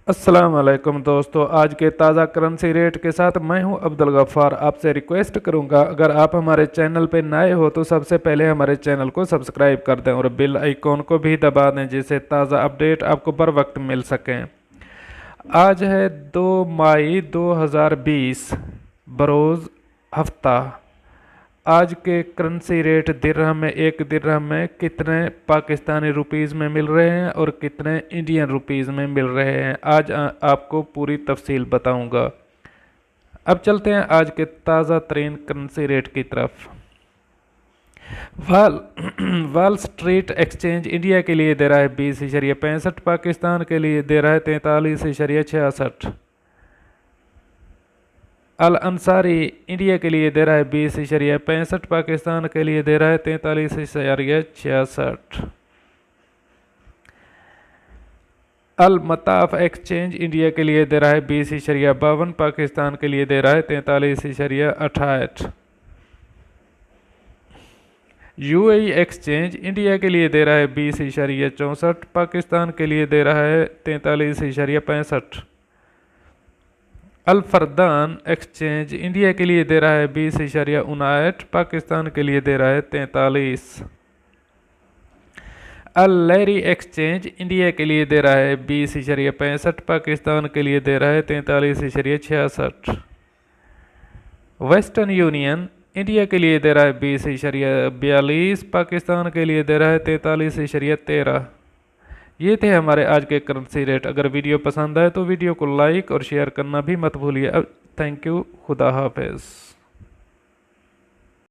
अस्सलाम वालेकुम दोस्तों, आज के ताज़ा करेंसी रेट के साथ मैं हूं अब्दुल गफ्फार। आपसे रिक्वेस्ट करूंगा, अगर आप हमारे चैनल पे नए हो तो सबसे पहले हमारे चैनल को सब्सक्राइब कर दें और बेल आइकॉन को भी दबा दें, जिससे ताज़ा अपडेट आपको बर वक्त मिल सकें। आज है 2 मई 2020, बरोज़ हफ्ता। आज के करेंसी रेट दिरहम में, एक दिरहम में कितने पाकिस्तानी रुपीज़ में मिल रहे हैं और कितने इंडियन रुपीज़ में मिल रहे हैं, आज आपको पूरी तफसील बताऊंगा। अब चलते हैं आज के ताज़ा तरीन करेंसी रेट की तरफ। वाल वाल स्ट्रीट एक्सचेंज इंडिया के लिए दे रहा है 20.65, पाकिस्तान के लिए दे रहा है 43.66। अल अंसारी इंडिया के लिए दे रहा है 20.65, पाकिस्तान के लिए दे रहा है 43.66। अल मताफ एक्सचेंज इंडिया के लिए दे रहा है 20.52, पाकिस्तान के लिए दे रहा है 43.68। यूएई एक्सचेंज इंडिया के लिए दे रहा है 20.64, पाकिस्तान के लिए दे रहा है 43.65। अल फरदान एक्सचेंज इंडिया के लिए दे रहा है 20.59, पाकिस्तान के लिए दे रहा है 43। अल लहरी एक्सचेंज इंडिया के लिए दे रहा है 20.65, पाकिस्तान के लिए दे रहा है 43.66। वेस्टर्न यूनियन इंडिया के लिए दे रहा है 20.42, पाकिस्तान के लिए दे रहा है 43.13। ये थे हमारे आज के करेंसी रेट। अगर वीडियो पसंद आए तो वीडियो को लाइक और शेयर करना भी मत भूलिए। अब थैंक यू, खुदा हाफिज़।